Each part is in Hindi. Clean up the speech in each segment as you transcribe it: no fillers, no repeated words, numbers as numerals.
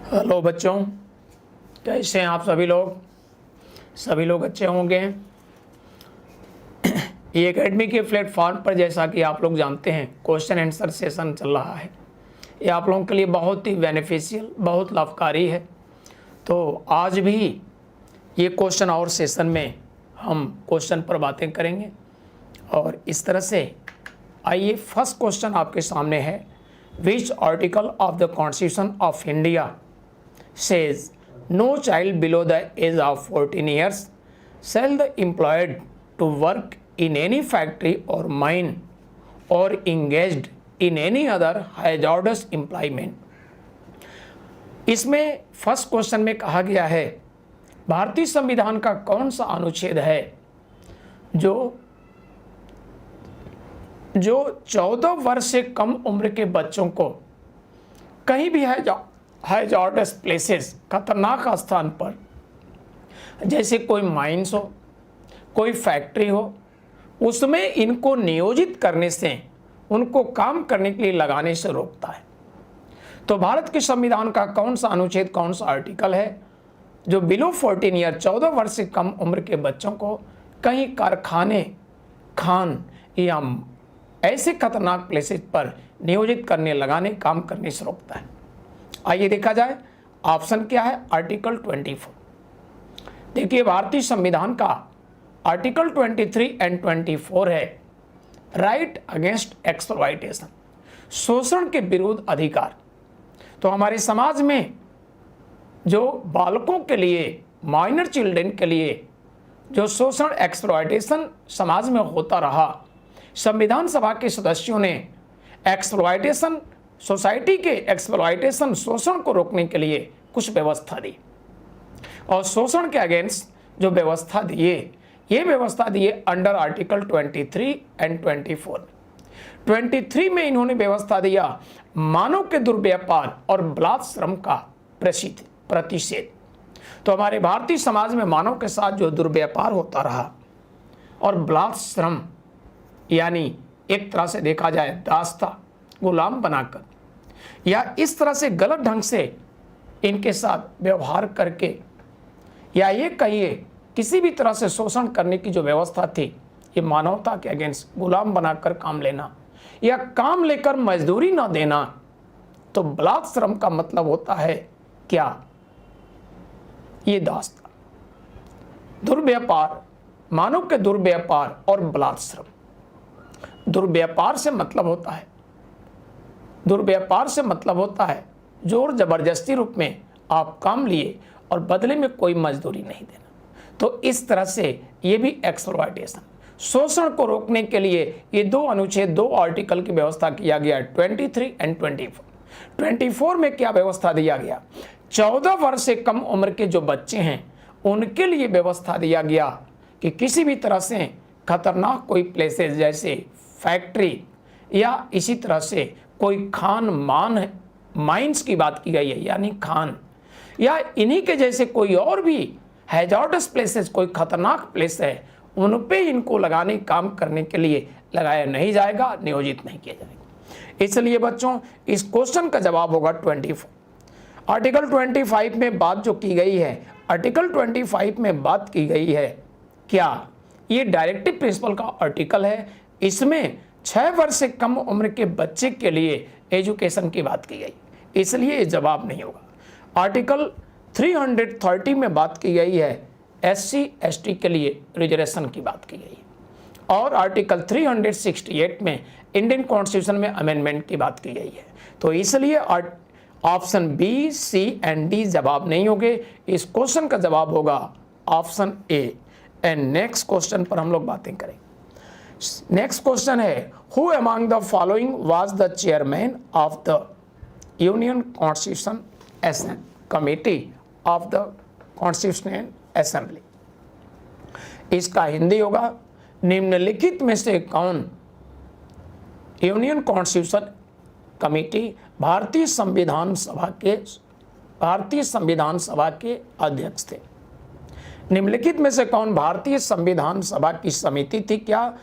हेलो बच्चों, कैसे हैं आप सभी लोग अच्छे होंगे। ये एकेडमी के प्लेटफॉर्म पर जैसा कि आप लोग जानते हैं क्वेश्चन आंसर सेशन चल रहा है। ये आप लोगों के लिए बहुत ही बेनिफिशियल, बहुत लाभकारी है। तो आज भी ये क्वेश्चन और सेशन में हम क्वेश्चन पर बातें करेंगे और इस तरह से आइए, फर्स्ट क्वेश्चन आपके सामने है। Which article of the constitution of India says no child below the age of 14 years shall be employed to work in any factory or mine or engaged in any other hazardous employment। इसमें फर्स्ट क्वेश्चन में कहा गया है भारतीय संविधान का कौन सा अनुच्छेद है जो 14 वर्ष से कम उम्र के बच्चों को कहीं भी हैजार्डस प्लेसेस, खतरनाक स्थान पर, जैसे कोई माइंस हो, कोई फैक्ट्री हो, उसमें इनको नियोजित करने से, उनको काम करने के लिए लगाने से रोकता है। तो भारत के संविधान का कौन सा अनुच्छेद, कौन सा आर्टिकल है जो बिलो 14 ईयर, 14 वर्ष से कम उम्र के बच्चों को कहीं कारखाने, खान या ऐसे खतरनाक प्लेसेस पर नियोजित करने, लगाने, काम करने से रोकता है। आइए देखा जाए, ऑप्शन क्या है? आर्टिकल 24। देखिए, भारतीय संविधान का आर्टिकल 23 एंड 24 है राइट अगेंस्ट एक्सप्लॉयटेशन, शोषण के विरुद्ध अधिकार। तो हमारे समाज में जो बालकों के लिए, माइनर चिल्ड्रन के लिए जो शोषण, एक्सप्लॉयटेशन समाज में होता रहा, संविधान सभा के सदस्यों ने एक्सप्लॉयटेशन, सोसाइटी के एक्सप्लॉयटेशन, शोषण को रोकने के लिए कुछ व्यवस्था दी और शोषण के अगेंस्ट जो व्यवस्था दिए, ये व्यवस्था दिए अंडर आर्टिकल 23 एंड 24। 23 में इन्होंने व्यवस्था दिया मानव के दुर्व्यापार और बलात्कार श्रम का प्रतिषेध। तो हमारे भारतीय समाज में मानव के साथ जो दुर्व्यापार होता रहा और बलात्कार श्रम, यानी एक तरह से देखा जाए दास्ता, गुलाम बनाकर या इस तरह से गलत ढंग से इनके साथ व्यवहार करके, या ये कहिए किसी भी तरह से शोषण करने की जो व्यवस्था थी, ये मानवता के अगेंस्ट गुलाम बनाकर काम लेना या काम लेकर मजदूरी न देना। तो बलात्कार श्रम का मतलब होता है क्या? ये दास्ता, दुर्व्यापार, मानव के दुर्व्यापार और बलात्कार श्रम। दुर्व्यापार से मतलब होता है जोर जबरदस्ती रूप में आप काम लिए और बदले में कोई मजदूरी नहीं देना। तो इस तरह से ये भी एक्सप्लॉयटेशन, शोषण को रोकने के लिए ये दो अनुच्छेद, दो आर्टिकल की व्यवस्था किया गया, 23 एंड 24। 24 में क्या व्यवस्था दिया गया? 14 वर्ष से कम उम्र के जो बच्चे हैं उनके लिए व्यवस्था दिया गया कि किसी भी तरह से खतरनाक कोई प्लेसेस जैसे फैक्ट्री या इसी तरह से कोई खान, माइंस की बात की गई है, यानी खान, या इन्हीं के जैसे कोई और भी हैजार्डस प्लेसेस, कोई खतरनाक प्लेस है, उन पे इनको लगाने, काम करने के लिए लगाया नहीं जाएगा, नियोजित नहीं किया जाएगा। इसलिए बच्चों, इस क्वेश्चन का जवाब होगा 24। आर्टिकल 25 में बात जो की गई है, आर्टिकल 25 में बात की गई है क्या? ये डायरेक्टिव प्रिंसिपल का आर्टिकल है। इसमें 6 वर्ष से कम उम्र के बच्चे के लिए एजुकेशन की बात की गई, इसलिए ये जवाब नहीं होगा। आर्टिकल 330 में बात की गई है SC ST के लिए रिजर्वेशन की बात की गई है और आर्टिकल 368 में इंडियन कॉन्स्टिट्यूशन में अमेंडमेंट की बात की गई है। तो इसलिए option B, C and D जवाब नहीं होंगे। इस क्वेश्चन का जवाब होगा option A। And next question पर हम लोग बातें करेंगे। नेक्स्ट क्वेश्चन है, who among the following was the chairman of the union constitution committee of the constitutional assembly. इसका हिंदी होगा, निम्नलिखित में से कौन यूनियन कॉन्स्टिट्यूशन कमेटी, भारतीय संविधान सभा के अध्यक्ष थे? निम्नलिखित में से कौन भारतीय संविधान सभा की समिति थी? क्या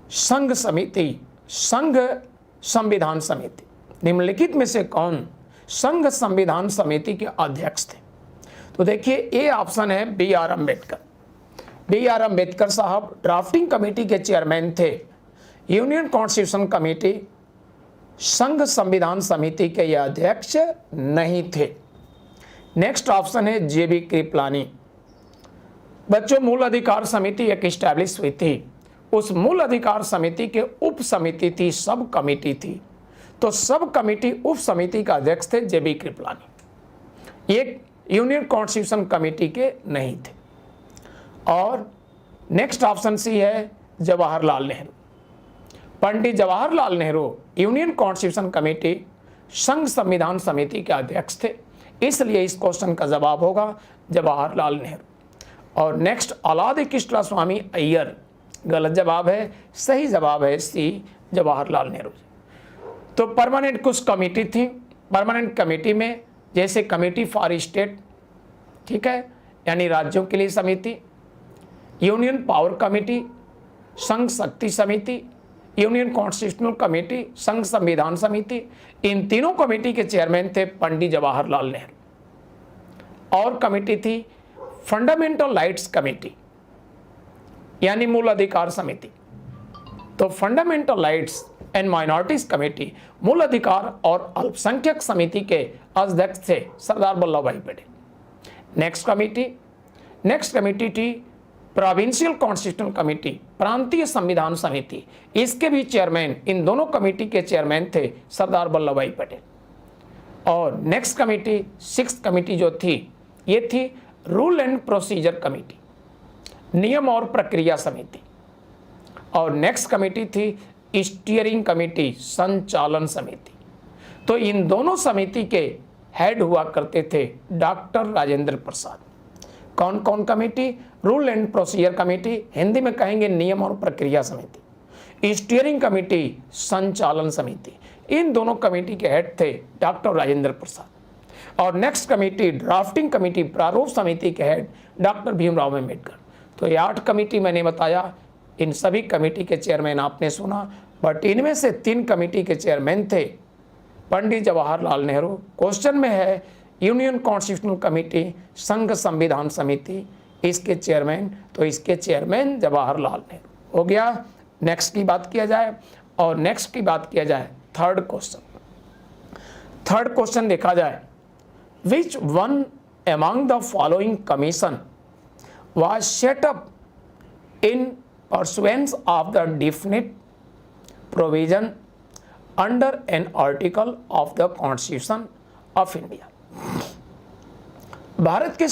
संघ संविधान समिति। निम्नलिखित में से कौन संघ संविधान समिति के अध्यक्ष थे? तो देखिए ए ऑप्शन है B R Ambedkar. B R Ambedkar साहब ड्राफ्टिंग कमेटी के चेयरमैन थे। यूनियन कॉन्स्टिट्यूशन कमेटी संघ संविधान समिति के यह अध्यक्ष नहीं थे। नेक्स्ट ऑप्शन है जे बी कृपलानी। बच्चों, मूल अधिकार समिति एक इस्टेब्लिश हुई थी। उस मूल अधिकार समिति के उप समिति थी, सब कमेटी थी। तो सब कमेटी उप समिति का अध्यक्ष थे जे बी कृपलानी। ये यूनियन कॉन्स्टिट्यूशन कमेटी के नहीं थे। और नेक्स्ट ऑप्शन सी है Jawaharlal Nehru. Pandit Jawaharlal Nehru union constitution committee संघ संविधान समिति के अध्यक्ष थे, इसलिए इस क्वेश्चन का जवाब होगा जवाहरलाल नेहरू। और नेक्स्ट औलाद कृष्ण स्वामी अय्यर, गलत जवाब है, सही जवाब है सी जवाहरलाल नेहरू। तो परमानेंट कुछ कमेटी थी। परमानेंट कमेटी में जैसे कमेटी फॉर स्टेट, ठीक है, यानी राज्यों के लिए समिति, यूनियन पावर कमेटी, संघ शक्ति समिति, यूनियन कॉन्स्टिट्यूशनल कमेटी, संघ संविधान समिति, इन तीनों कमेटी के चेयरमैन थे पंडित जवाहरलाल नेहरू। और कमेटी थी फंडामेंटल राइट्स कमेटी, यानी मूल अधिकार समिति। तो fundamental rights and minorities committee, मूल अधिकार और अल्पसंख्यक समिति के अध्यक्ष थे सरदार वल्लभ भाई पटेल। नेक्स्ट कमेटी थी प्रोविंशियल कॉन्स्टिट्यूशनल कमेटी, प्रांतीय संविधान समिति। इसके भी चेयरमैन, इन दोनों कमेटी के चेयरमैन थे सरदार वल्लभ भाई पटेल। और नेक्स्ट कमेटी, सिक्स्थ कमेटी जो थी, ये थी रूल एंड प्रोसीजर कमेटी, नियम और प्रक्रिया समिति। और नेक्स्ट कमेटी थी स्टीयरिंग कमेटी, संचालन समिति। तो इन दोनों समिति के हेड हुआ करते थे डॉक्टर राजेंद्र प्रसाद। कौन कौन committee? Rule and procedure committee, Hindi में कहेंगे नियम और प्रक्रिया समिति, स्टीयरिंग कमेटी, संचालन समिति। इन दोनों कमेटी के हेड थे डॉक्टर राजेंद्र प्रसाद। और नेक्स्ट कमेटी ड्राफ्टिंग कमेटी, प्रारूप समिति के हेड डॉक्टर भीमराव अम्बेडकर। तो ये 8 कमेटी मैंने बताया। इन सभी कमेटी के चेयरमैन आपने सुना, बट इनमें से 3 कमेटी के चेयरमैन थे पंडित जवाहरलाल नेहरू। क्वेश्चन में है यूनियन कॉन्स्टिट्यूशनल कमेटी, संघ संविधान समिति, इसके चेयरमैन, तो इसके चेयरमैन जवाहरलाल नेहरू हो गया। नेक्स्ट की बात किया जाए, और नेक्स्ट की बात किया जाए थर्ड क्वेश्चन देखा जाए, which one among the following commission was set up in pursuance of the definite provision under an article of the Constitution of India। Bharat के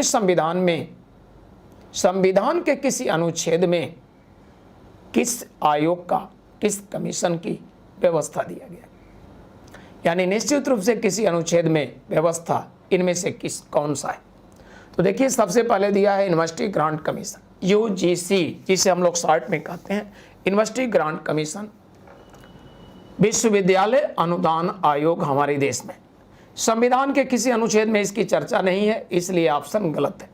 संविधान में संविधान के किसी अनुच्छेद में किस आयोग का, किस कमीशन की व्यवस्था दिया गया, यानी निश्चित रूप से किसी अनुच्छेद में व्यवस्था इनमें से कौन सा है। तो देखिए सबसे पहले दिया है यूनिवर्सिटी ग्रांट कमीशन, यूजीसी, जिसे हम लोग शॉर्ट में कहते हैं यूनिवर्सिटी ग्रांट कमीशन। विश्वविद्यालय अनुदान आयोग हमारे देश में, संविधान के किसी अनुच्छेद में इसकी चर्चा नहीं है, इसलिए ऑप्शन गलत है।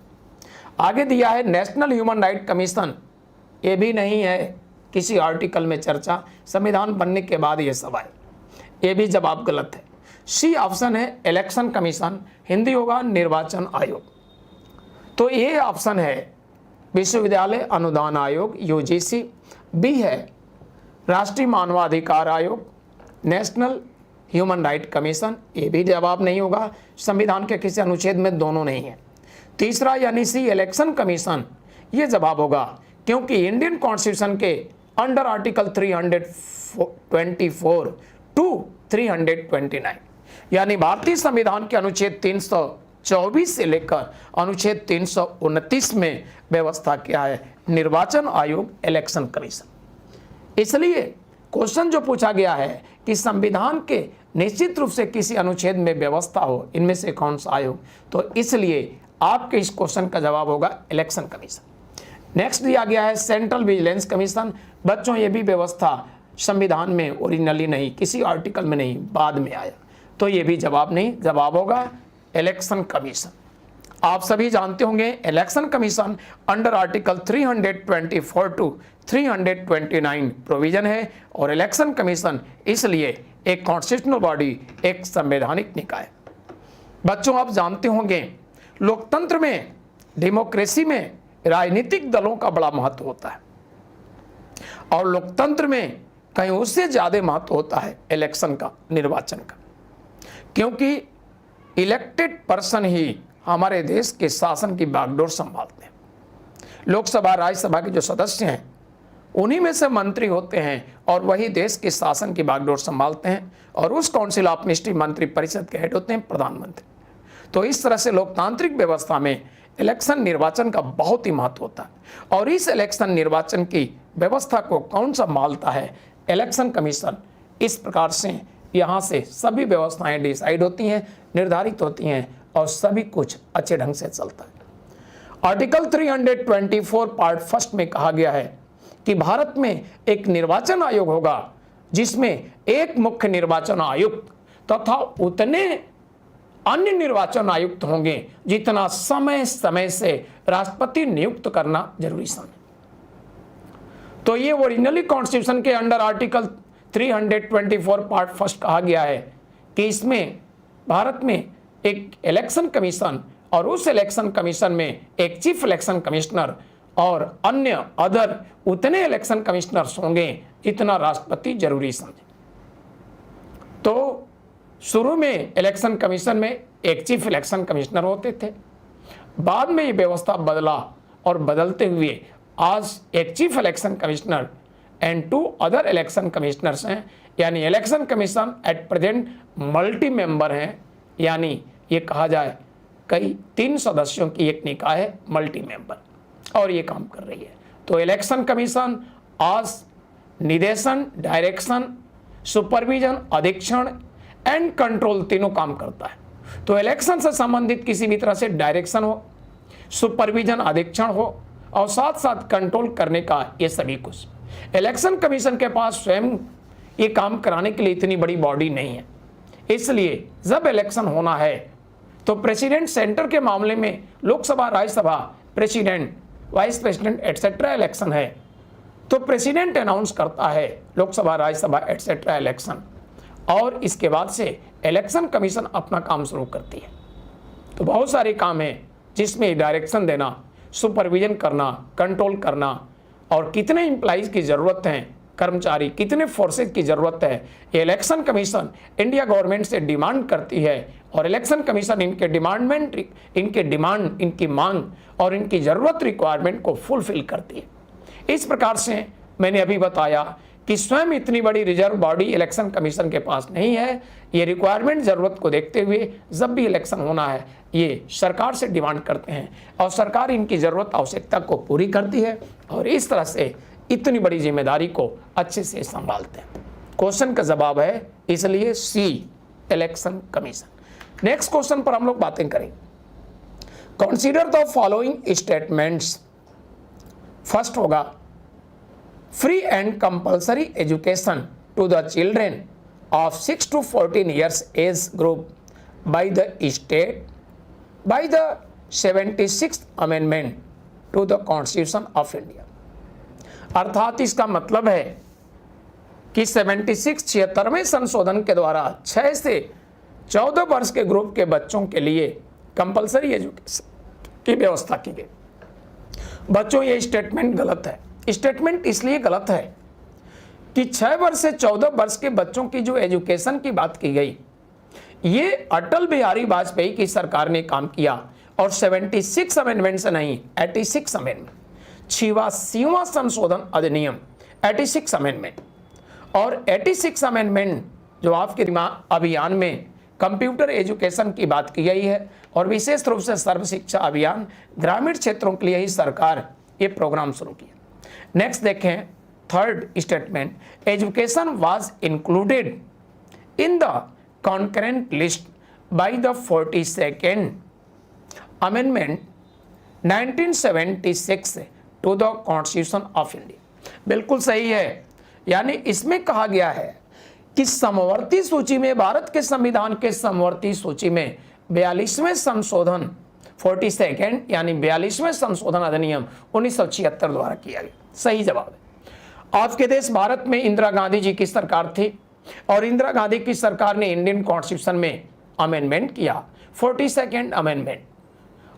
आगे दिया है नेशनल ह्यूमन राइट कमीशन, ये भी नहीं है किसी आर्टिकल में चर्चा, संविधान बनने के बाद ये सब आए, ये भी जवाब गलत है। सी ऑप्शन है इलेक्शन कमीशन, हिंदी होगा निर्वाचन आयोग। तो ये ऑप्शन है विश्वविद्यालय अनुदान आयोग यूजीसी। बी है राष्ट्रीय मानवाधिकार आयोग, नेशनल ह्यूमन राइट कमीशन, ये भी जवाब नहीं होगा, संविधान के किसी अनुच्छेद में दोनों नहीं है। तीसरा यानी सी इलेक्शन कमीशन, ये जवाब होगा क्योंकि इंडियन कॉन्स्टिट्यूशन के अंडर आर्टिकल 324 टू 329, यानी भारतीय संविधान के अनुच्छेद 324 से लेकर अनुच्छेद 329 में व्यवस्था क्या है, निर्वाचन आयोग, इलेक्शन कमीशन। इसलिए क्वेश्चन जो पूछा गया है कि संविधान के निश्चित रूप से किसी अनुच्छेद में व्यवस्था हो, इनमें से कौन सा आयोग, तो इसलिए आपके इस क्वेश्चन का जवाब होगा इलेक्शन कमीशन। नेक्स्ट दिया गया है सेंट्रल विजिलेंस कमीशन। बच्चों ये भी व्यवस्था संविधान में ओरिजिनली नहीं, किसी आर्टिकल में नहीं, बाद में आया, तो ये भी जवाब नहीं, जवाब होगा इलेक्शन कमीशन। आप सभी जानते होंगे election commission under article 324 to 329 provision है, और इलेक्शन कमीशन इसलिए एक कॉन्स्टिट्यूशनल बॉडी, एक संवैधानिक निकाय। बच्चों आप जानते होंगे लोकतंत्र में, डेमोक्रेसी में राजनीतिक दलों का बड़ा महत्व होता है, और लोकतंत्र में कहीं उससे ज्यादा महत्व होता है इलेक्शन का, निर्वाचन का, क्योंकि इलेक्टेड पर्सन ही हमारे देश के शासन की बागडोर संभालते हैं। लोकसभा राज्यसभा के जो सदस्य हैं उन्हीं में से मंत्री होते हैं, और वही देश के शासन की बागडोर संभालते हैं, और उस काउंसिल ऑफ मिनिस्ट्री मंत्री परिषद के हेड होते हैं प्रधानमंत्री। तो इस तरह से लोकतांत्रिक व्यवस्था में इलेक्शन निर्वाचन का बहुत ही महत्व होता है, और इस इलेक्शन निर्वाचन की व्यवस्था को कौन संभालता है? Election commission. इस प्रकार से यहाँ से सभी व्यवस्थाएं डिसाइड होती हैं, निर्धारित होती हैं, और सभी कुछ अच्छे ढंग से चलता है। आर्टिकल 324 पार्ट फर्स्ट में कहा गया है कि भारत में एक निर्वाचन आयोग होगा जिसमें एक मुख्य निर्वाचन आयुक्त तथा उतने अन्य निर्वाचन आयुक्त होंगे जितना समय समय से राष्ट्रपति नियुक्त करना जरूरी समझे। तो ये ओरिजिनली कॉन्स्टिट्यूशन के अंडर आर्टिकल 324 पार्ट फर्स्ट कहा गया है कि इसमें भारत में एक इलेक्शन कमीशन, और उस इलेक्शन कमीशन में एक चीफ इलेक्शन कमिश्नर और अन्य अदर उतने इलेक्शन कमिश्नर्स होंगे जितना राष्ट्रपति जरूरी समझे। तो शुरू में इलेक्शन कमीशन में एक चीफ इलेक्शन कमिश्नर होते थे, बाद में ये व्यवस्था बदला, और बदलते हुए आज एक chief election commissioner and 2 other election commissioners हैं। यानी election commission at present multi member हैं, यानी ये कहा जाए कई 3 सदस्यों की एक निकाय है, मल्टी मेंबर, और ये काम कर रही है। तो इलेक्शन कमीशन आज निदेशन, डायरेक्शन, सुपरविजन, अधीक्षण एंड कंट्रोल तीनों काम करता है। तो इलेक्शन से संबंधित किसी भी तरह से डायरेक्शन हो, सुपरविजन, अधीक्षण हो, और साथ साथ कंट्रोल करने का ये सभी कुछ। इलेक्शन कमीशन के पास स्वयं ये काम कराने के लिए इतनी बड़ी बॉडी नहीं है, इसलिए जब इलेक्शन होना है तो प्रेसिडेंट सेंटर के मामले में Lok Sabha, Rajya Sabha, president, vice president etcetera election है, तो प्रेसिडेंट अनाउंस करता है लोकसभा, राज्यसभा एटसेट्रा इलेक्शन, और इसके बाद से इलेक्शन कमीशन अपना काम शुरू करती है। तो बहुत सारे काम हैं जिसमें डायरेक्शन देना, सुपरविजन करना, कंट्रोल करना, और कितने एम्प्लॉइज की ज़रूरत है, कर्मचारी कितने फोर्सेज की ज़रूरत है, ये इलेक्शन कमीशन इंडिया गवर्नमेंट से डिमांड करती है, और इलेक्शन कमीशन इनके डिमांड, इनकी मांग और इनकी ज़रूरत, रिक्वायरमेंट को फुलफिल करती है। इस प्रकार से मैंने अभी बताया कि स्वयं इतनी बड़ी रिजर्व बॉडी इलेक्शन कमीशन के पास नहीं है। ये रिक्वायरमेंट, ज़रूरत को देखते हुए जब भी इलेक्शन होना है ये सरकार से डिमांड करते हैं, और सरकार इनकी ज़रूरत, आवश्यकता को पूरी करती है, और इस तरह से इतनी बड़ी जिम्मेदारी को अच्छे से संभालते हैं। क्वेश्चन का जवाब है इसलिए C, election commission. Next question पर हम लोग बातें करें। Consider the following statements. First होगा free and compulsory education to the children of 6 to 14 years age group by the state by the 76th amendment to the Constitution of India। अर्थात इसका मतलब है कि 76वें संशोधन के द्वारा 6 से 14 वर्ष के ग्रुप के बच्चों के लिए कंपलसरी एजुकेशन की व्यवस्था की गई। बच्चों ये स्टेटमेंट गलत है। स्टेटमेंट इसलिए गलत है कि 6 वर्ष से 14 वर्ष के बच्चों की जो एजुकेशन की बात की गई, ये अटल बिहारी वाजपेयी की सरकार ने काम किया, और 76 अमेंडमेंट से नहीं, 86 अमेंडमेंट, 86वां संशोधन अधिनियम 86 अमेंडमेंट। और 86 अमेंडमेंट जो आपके अभियान में कंप्यूटर एजुकेशन की बात की गई है, और विशेष रूप से सर्व शिक्षा अभियान ग्रामीण क्षेत्रों के लिए ही सरकार ये प्रोग्राम शुरू किया। नेक्स्ट देखें, third statement, education was included in the concurrent list by the 42nd amendment 1976 to the constitution of India. बिल्कुल सही है। यानी इसमें कहा गया है कि समवर्ती सूची में, भारत के संविधान के समवर्ती सूची में 42वें संशोधन 42 यानी 42वें संशोधन अधिनियम 1976 द्वारा किया गया। सही जवाब है। आपके देश भारत में इंदिरा गांधी जी की सरकार थी और इंदिरा गांधी की सरकार ने इंडियन कॉन्स्टिट्यूशन में अमेंडमेंट किया, 42nd अमेंडमेंट।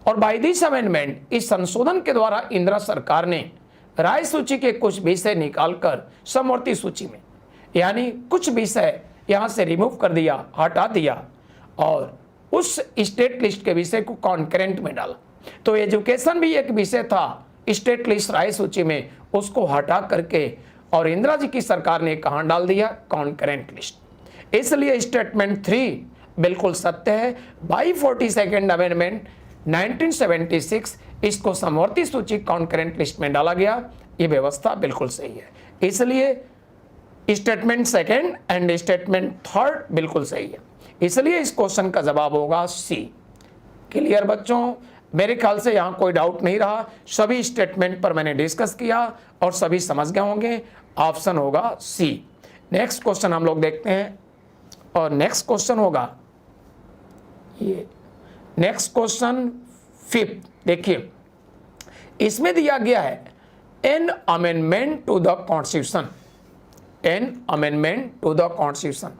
और बाय दिस अमेंडमेंट, इस संशोधन के द्वारा इंदिरा सरकार ने राय सूची के कुछ विषय निकालकर समवर्ती सूची में, यानी कुछ विषय यहां से रिमूव कर दिया, हटा दिया और उस स्टेट लिस्ट के विषय को कॉन्करेंट में डाला। तो एजुकेशन भी एक विषय था स्टेट लिस्ट राय सूची में, उसको हटा करके और इंदिरा जी की सरकार ने कहां डाल दिया, कॉन्करेंट लिस्ट। इसलिए स्टेटमेंट 3 बिल्कुल सत्य है। बाई 42nd अमेंडमेंट 1976 इसको समवर्ती सूची कॉन्करेंट लिस्ट में डाला गया। ये व्यवस्था बिल्कुल सही है। इसलिए स्टेटमेंट 2 एंड स्टेटमेंट 3 बिल्कुल सही है। इसलिए इस क्वेश्चन का जवाब होगा सी। क्लियर बच्चों? मेरे ख्याल से यहां कोई डाउट नहीं रहा। सभी स्टेटमेंट पर मैंने डिस्कस किया और सभी समझ गए होंगे। ऑप्शन होगा सी। नेक्स्ट क्वेश्चन हम लोग देखते हैं और नेक्स्ट क्वेश्चन होगा ये, नेक्स्ट क्वेश्चन 5। देखिए, इसमें दिया गया है an amendment to the constitution, an amendment to the constitution,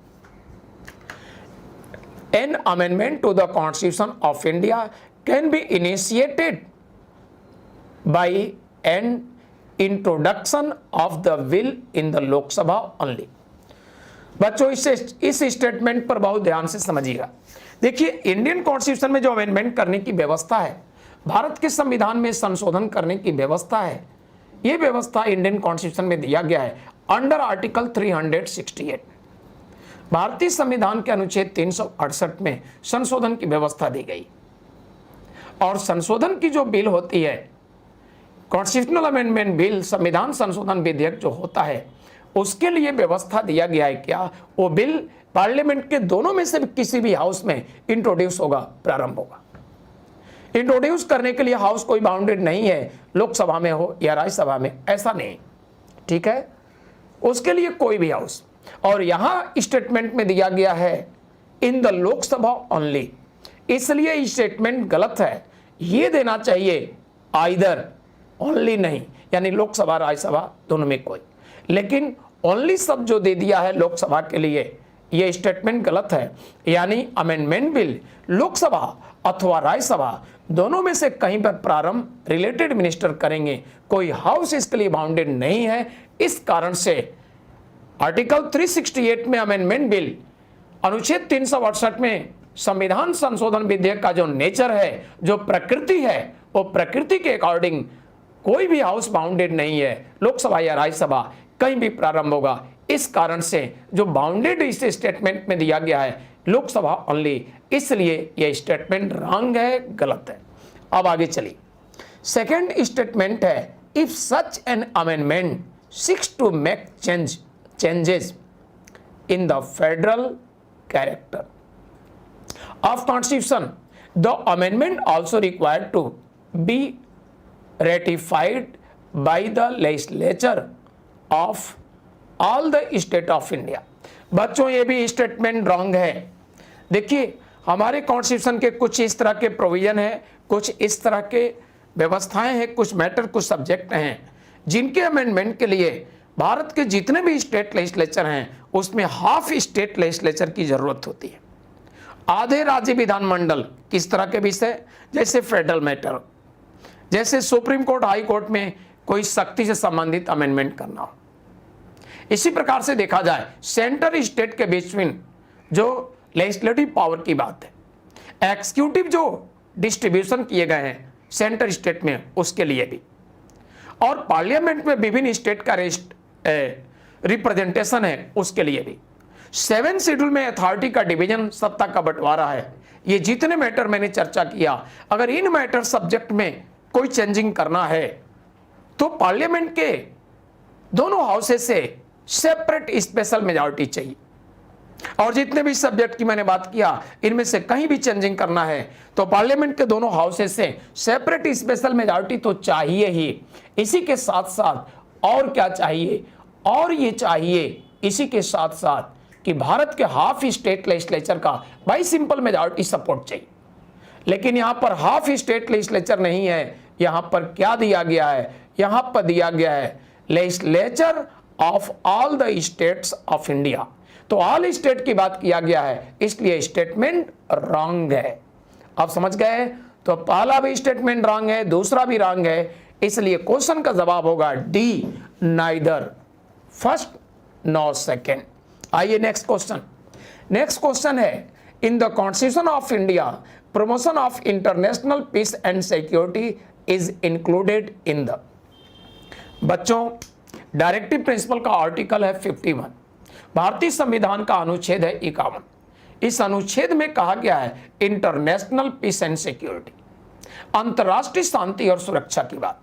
an amendment to the constitution of India can be initiated by an introduction of the bill in the Lok Sabha only. बच्चों इस स्टेटमेंट पर बहुत ध्यान से समझिएगा। देखिए, इंडियन कॉन्स्टिट्यूशन में जो अमेंडमेंट करने की व्यवस्था है, भारत के संविधान में संशोधन करने की व्यवस्था है, यह व्यवस्था इंडियन कॉन्स्टिट्यूशन में दिया गया है अंडर आर्टिकल 368। भारतीय संविधान के अनुच्छेद 368 में संशोधन की व्यवस्था दी गई। और संशोधन की जो बिल होती है, कॉन्स्टिट्यूशनल अमेंडमेंट बिल, संविधान संशोधन विधेयक जो होता है, उसके लिए व्यवस्था दिया गया है क्या, वो बिल पार्लियामेंट के दोनों में से किसी भी हाउस में इंट्रोड्यूस होगा, प्रारंभ होगा। इंट्रोड्यूस करने के लिए हाउस कोई बाउंडेड नहीं है, लोकसभा में हो या राज्यसभा में, ऐसा नहीं। ठीक है, उसके लिए कोई भी हाउस। और यहां स्टेटमेंट में दिया गया है इन द लोकसभा ओनली, इसलिए स्टेटमेंट गलत है। यह देना चाहिए आइदर, ओनली नहीं, यानी लोकसभा राज्यसभा दोनों में कोई। लेकिन ओनली शब्द जो दे दिया है लोकसभा के लिए, यह स्टेटमेंट गलत है। यानी अमेंडमेंट बिल लोकसभा अथवा राज्यसभा दोनों में से कहीं पर प्रारंभ रिलेटेड मिनिस्टर करेंगे, कोई हाउस इसके लिए बाउंडेड नहीं है। इस कारण से आर्टिकल 368 में अमेंडमेंट बिल, अनुच्छेद 368 में संविधान संशोधन विधेयक का जो नेचर है, जो प्रकृति है, वो प्रकृति के अकॉर्डिंग कोई भी हाउस बाउंडेड नहीं है, लोकसभा या राज्यसभा कहीं भी प्रारंभ होगा। इस कारण से जो बाउंडेड इस स्टेटमेंट में दिया गया है लोकसभा ओनली, इसलिए यह स्टेटमेंट रॉन्ग है, गलत है। अब आगे चलिए, सेकंड स्टेटमेंट है if such an amendment seeks to make changes in the federal character of constitution, the amendment also required to be ratified by the legislature of all the state of India। बच्चों, ये भी स्टेटमेंट रॉन्ग है। देखिए, हमारे कॉन्स्टिट्यूशन के कुछ इस तरह के प्रोविजन है, कुछ इस तरह के व्यवस्थाएं हैं, कुछ मैटर, कुछ सब्जेक्ट हैं जिनके अमेंडमेंट के लिए भारत के जितने भी स्टेट लेजिस्लेचर हैं उसमें हाफ स्टेट लेजिस्लेचर की जरूरत होती है। आधे राज्य विधानमंडल किस तरह के विषय, जैसे फेडरल मैटर, जैसे सुप्रीम कोर्ट, हाई कोर्ट में कोई शक्ति से संबंधित अमेंडमेंट करना हो। इसी प्रकार से देखा जाए सेंटर स्टेट के बीच में जो लेजिस्लेटिव पावर की बात है, एक्सिक्यूटिव जो डिस्ट्रीब्यूशन किए गए हैं सेंटर स्टेट में, उसके लिए भी, और पार्लियामेंट में विभिन्न स्टेट का रिप्रेजेंटेशन है, उसके लिए भी। 7 शेड्यूल में अथॉरिटी का डिवीजन, सत्ता का बंटवारा है। ये जितने मैटर मैंने चर्चा किया, अगर इन मैटर सब्जेक्ट में कोई चेंजिंग करना है तो पार्लियामेंट के दोनों हाउसेस से सेपरेट स्पेशल मेजॉरिटी चाहिए। और जितने भी सब्जेक्ट की मैंने बात किया, इनमें से कहीं भी चेंजिंग करना है तो पार्लियामेंट के दोनों हाउसेस से सेपरेट स्पेशल मेजॉरिटी तो चाहिए ही। इसी के साथ साथ और क्या चाहिए, और ये चाहिए इसी के साथ साथ कि भारत के हाफ स्टेट लेजिस्लेचर का बाई सिंपल मेजॉरिटी सपोर्ट चाहिए। लेकिन यहां पर हाफ स्टेट लेजिस्लेचर नहीं है, यहां पर क्या दिया गया है, यहां पर दिया गया है legislature of all the states of India. तो ऑल स्टेट की बात किया गया है, इसलिए स्टेटमेंट रॉन्ग है। आप समझ गए? तो पहला भी स्टेटमेंट रॉन्ग है, दूसरा भी रॉन्ग है, इसलिए क्वेश्चन का जवाब होगा D, neither first nor second. आइए नेक्स्ट क्वेश्चन। नेक्स्ट क्वेश्चन है, in the constitution of India promotion of international peace and security is included in the. बच्चों, डायरेक्टिव प्रिंसिपल का आर्टिकल है 51, भारतीय संविधान का अनुच्छेद है 51। इस अनुच्छेद में कहा गया है इंटरनेशनल पीस एंड सिक्योरिटी, अंतरराष्ट्रीय शांति और सुरक्षा की बात।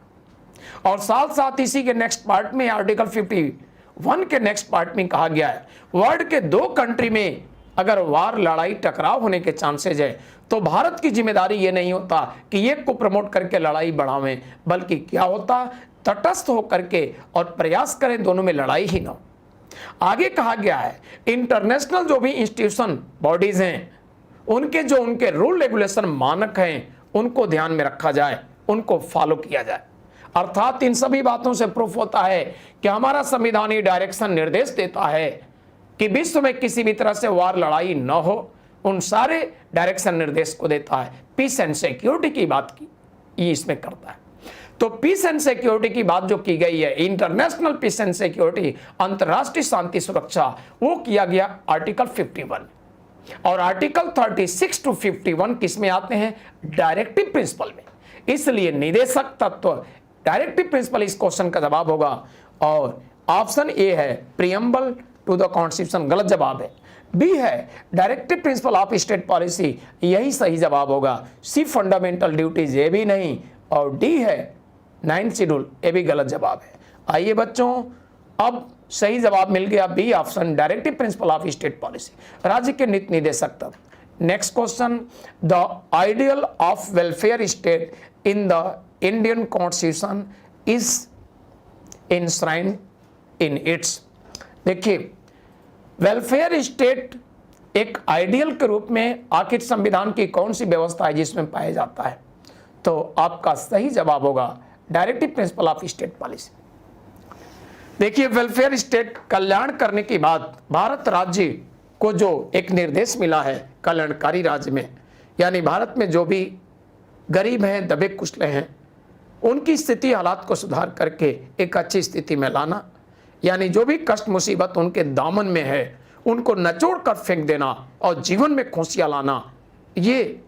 और साथ साथ इसी के नेक्स्ट पार्ट में आर्टिकल 51 के नेक्स्ट पार्ट में कहा गया है वर्ल्ड के 2 कंट्री में अगर वार, लड़ाई, टकराव होने के चांसेज है तो भारत की जिम्मेदारी ये नहीं होता कि एक को प्रमोट करके लड़ाई बढ़ावें, बल्कि क्या होता, तटस्थ होकर के और प्रयास करें दोनों में लड़ाई ही ना हो। आगे कहा गया है इंटरनेशनल जो भी इंस्टीट्यूशन बॉडीज हैं उनके रूल रेगुलेशन मानक हैं उनको ध्यान में रखा जाए, उनको फॉलो किया जाए। अर्थात इन सभी बातों से प्रूफ होता है कि हमारा संविधानी डायरेक्शन निर्देश देता है कि विश्व में किसी भी तरह से वार, लड़ाई न हो, उन सारे डायरेक्शन निर्देश को देता है। पीस एंड सिक्योरिटी की बात की ये इसमें करता है। तो पीस एंड सिक्योरिटी की बात जो की गई है, इंटरनेशनल पीस एंड सिक्योरिटी, अंतरराष्ट्रीय शांति सुरक्षा, वो किया गया आर्टिकल 51। और आर्टिकल 36 to 51 किसमें आते हैं, डायरेक्टिव प्रिंसिपल में। इसलिए निदेशक तत्व, डायरेक्टिव प्रिंसिपल इस क्वेश्चन का जवाब होगा। और ऑप्शन ए है प्रियम्बल टू द कॉन्स्टिट्यूशन, गलत जवाब है। बी है directive principle of state policy, यही सही जवाब होगा। सी फंडामेंटल ड्यूटीज, ये भी नहीं। और डी है 9th शेड्यूल, ये भी गलत जवाब है। आइए बच्चों, अब सही जवाब मिल गया B option, directive principle of state policy, राज्य के नीति निदेशक तत्व। Next question, the ideal of welfare state in the Indian constitution is enshrined in its. देखिए, वेलफेयर स्टेट एक आइडियल के रूप में आखिर संविधान की कौन सी व्यवस्था है जिसमें पाया जाता है, तो आपका सही जवाब होगा directive principle of state policy. देखिए, वेलफेयर स्टेट कल्याण करने के बाद भारत राज्य को जो एक निर्देश मिला है कल्याणकारी राज्य में, यानी भारत में जो भी गरीब हैं, दबे कुचले हैं, उनकी स्थिति हालात को सुधार करके एक अच्छी स्थिति में लाना, यानी जो भी कष्ट मुसीबत उनके दामन में है उनको नचोड़ कर फेंक देना और जीवन में खुशियां लाना, ये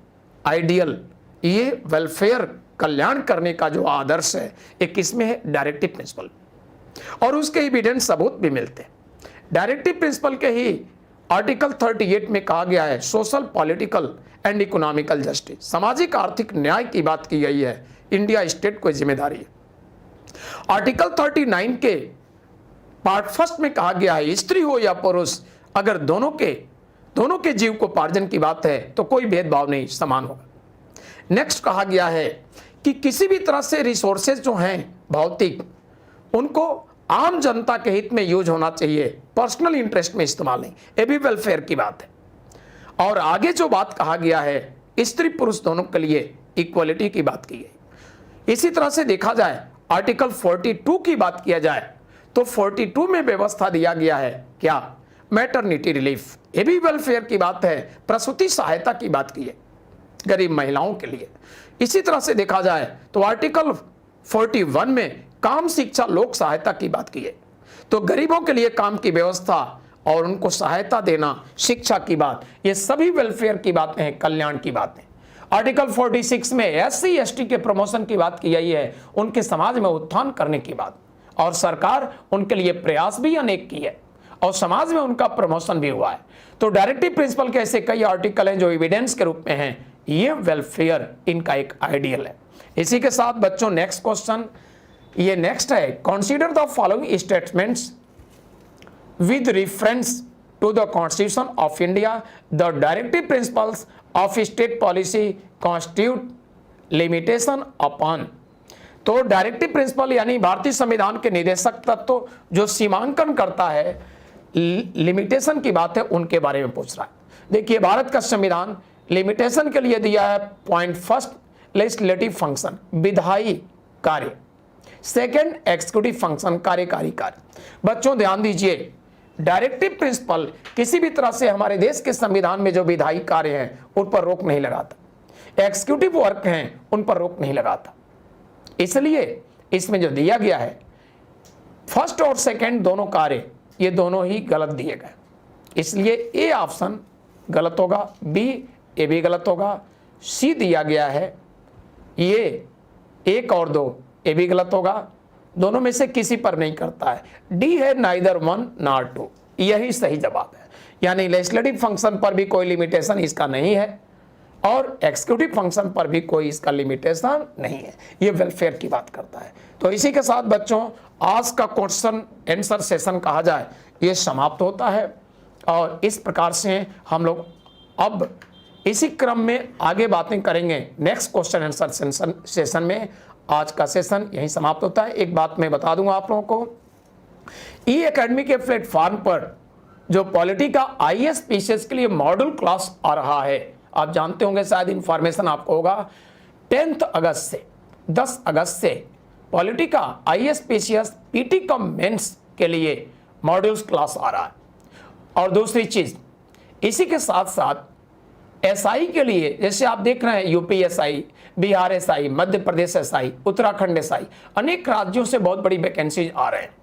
आइडियल, ये वेलफेयर कल्याण करने का जो आदर्श है एक किसमें है, डायरेक्टिव प्रिंसिपल। और उसके एविडेंस सबूत भी मिलते हैं। डायरेक्टिव प्रिंसिपल के ही आर्टिकल 38 में कहा गया है social, political and economical justice, सामाजिक आर्थिक न्याय की बात की गई है, इंडिया स्टेट को जिम्मेदारी है। आर्टिकल 39 के पार्ट फर्स्ट में कहा गया है स्त्री हो या पुरुष, अगर दोनों के जीव को पार्जन की बात है तो कोई भेदभाव नहीं, समान होगा। नेक्स्ट कहा गया है कि किसी भी तरह से रिसोर्सेज जो हैं भौतिक, उनको आम जनता के हित में यूज होना चाहिए, पर्सनल इंटरेस्ट में इस्तेमाल नहीं, ये भी वेलफेयर की बात है। और आगे जो बात कहा गया है स्त्री पुरुष दोनों के लिए इक्वलिटी की बात की गई। इसी तरह से देखा जाए आर्टिकल 42 की बात किया जाए तो 42 में व्यवस्था दिया गया है क्या, मैटरनिटी रिलीफ, ये भी वेलफेयर की बात है, प्रसूति सहायता की बात की है गरीब महिलाओं के लिए। इसी तरह से देखा जाए तो आर्टिकल 41 में काम, शिक्षा, लोक सहायता की बात की है, तो गरीबों के लिए काम की व्यवस्था और उनको सहायता देना, शिक्षा की बात, ये सभी वेलफेयर की बातें हैं, कल्याण की बातें। आर्टिकल 46 में SC ST के प्रमोशन की बात की गई है, उनके समाज में उत्थान करने की बात, और सरकार उनके लिए प्रयास भी अनेक की है और समाज में उनका प्रमोशन भी हुआ है। तो डायरेक्टिव प्रिंसिपल के ऐसे कई आर्टिकल हैं जो एविडेंस के रूप में हैं, ये वेलफेयर इनका एक आइडियल है। इसी के साथ बच्चों नेक्स्ट क्वेश्चन, ये नेक्स्ट है, consider the following statements with reference to the constitution of India, the directive principles of state policy constitute limitation upon. तो डायरेक्टिव प्रिंसिपल यानी भारतीय संविधान के निदेशक तत्व जो सीमांकन करता है, लिमिटेशन की बात है, उनके बारे में पूछ रहा है। देखिए, भारत का संविधान लिमिटेशन के लिए दिया है पॉइंट फर्स्ट लेजिस्लेटिव फंक्शन विधायी कार्य, सेकंड एग्जीक्यूटिव फंक्शन कार्यकारी कार्य। बच्चों ध्यान दीजिए, डायरेक्टिव प्रिंसिपल किसी भी तरह से हमारे देश के संविधान में जो विधायी कार्य हैं उन पर रोक नहीं लगाता, एग्जीक्यूटिव वर्क हैं उन पर रोक नहीं लगाता। इसलिए इसमें जो दिया गया है फर्स्ट और सेकंड दोनों कार्य ये दोनों ही गलत दिए गए, इसलिए ए ऑप्शन गलत होगा, बी ये भी गलत होगा, सी दिया गया है ये 1 और 2 ये भी गलत होगा, दोनों में से किसी पर नहीं करता है। डी है नाइदर 1 नॉर 2, यही सही जवाब है। यानी लेजिस्लेटिव फंक्शन पर भी कोई लिमिटेशन इसका नहीं है और एग्जीक्यूटिव फंक्शन पर भी कोई इसका लिमिटेशन नहीं है, ये वेलफेयर की बात करता है। तो इसी के साथ बच्चों आज का क्वेश्चन आंसर सेशन कहा जाए ये समाप्त होता है और इस प्रकार से हम लोग अब इसी क्रम में आगे बातें करेंगे नेक्स्ट क्वेश्चन आंसर सेशन में। आज का सेशन यहीं समाप्त होता है। एक बात मैं बता दूंगा आप लोगों को, ई एकेडमी के प्लेटफॉर्म पर जो पॉलिटी का IAS PCS के लिए मॉड्यूल क्लास आ रहा है, आप जानते होंगे शायद इन्फॉर्मेशन आपको होगा, 10 अगस्त से 10 अगस्त से पॉलिटी का IAS PCS PT cum mains के लिए मॉड्यूल्स क्लास आ रहा है। और दूसरी चीज इसी के साथ साथ SI के लिए जैसे आप देख रहे हैं UP SI, Bihar SI, Madhya Pradesh SI, Uttarakhand SI, अनेक राज्यों से बहुत बड़ी वैकेंसीज आ रहे हैं।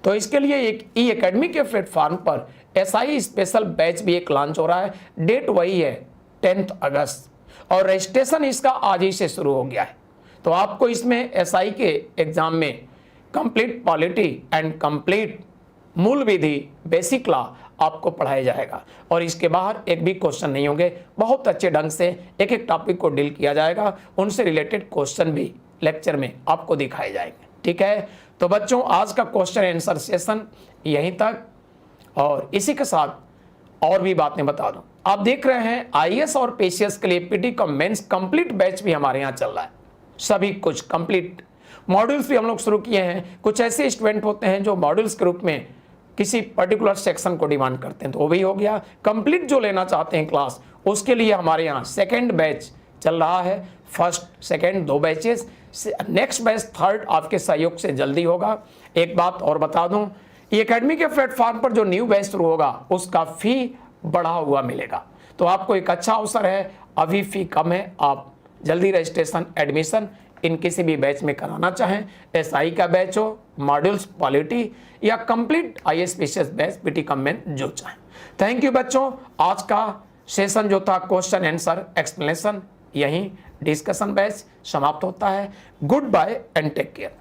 तो इसके लिए एक ई एकेडमी के प्लेटफॉर्म पर SI स्पेशल बैच भी एक लॉन्च हो रहा है। डेट वही है 10 अगस्त और रजिस्ट्रेशन इसका आज ही से शुरू हो गया है। तो आपको इसमें SI के एग्जाम में कंप्लीट पॉलिटी एंड कंप्लीट मूल विधि बेसिक लॉ आपको पढ़ाया जाएगा और इसके बाहर एक भी क्वेश्चन नहीं होंगे। बहुत अच्छे ढंग से एक एक टॉपिक को डील किया जाएगा, उनसे रिलेटेड क्वेश्चन भी लेक्चर में आपको दिखाए जाएंगे। ठीक है, तो बच्चों आज का क्वेश्चन आंसर सेशन यहीं तक और इसी के साथ और भी बातें बता दूं। आप देख रहे हैं IAS और PCS के लिए PT का मेंस कंप्लीट बैच भी हमारे यहाँ चल रहा है। सभी कुछ कंप्लीट मॉड्यूल्स भी हम लोग शुरू किए हैं। कुछ ऐसे स्टूडेंट होते हैं जो मॉड्यूल्स के रूप में किसी पर्टिकुलर सेक्शन को डिमांड करते हैं, तो वो भी हो गया। कंप्लीट जो लेना चाहते हैं क्लास, उसके लिए हमारे यहाँ सेकेंड बैच चल रहा है। First second 2 batches, next batch third आपके सहयोग से जल्दी होगा। एक बात और बता दूं, ये एकेडमी के प्लेटफॉर्म पर जो न्यू बैच शुरू होगा उसका फी बढ़ा हुआ मिलेगा, तो आपको एक अच्छा अवसर है। अभी फी कम है, आप जल्दी रजिस्ट्रेशन एडमिशन इन किसी भी बैच में कराना चाहें, SI का बैच हो, मॉड्यूल्स पॉलिटी या complete IAS PCS batch PT cum mains जो चाहें। थैंक यू बच्चों, आज का सेशन जो था क्वेश्चन आंसर एक्सप्लेनेशन यहीं डिस्कशन बैच समाप्त होता है। Goodbye and take care.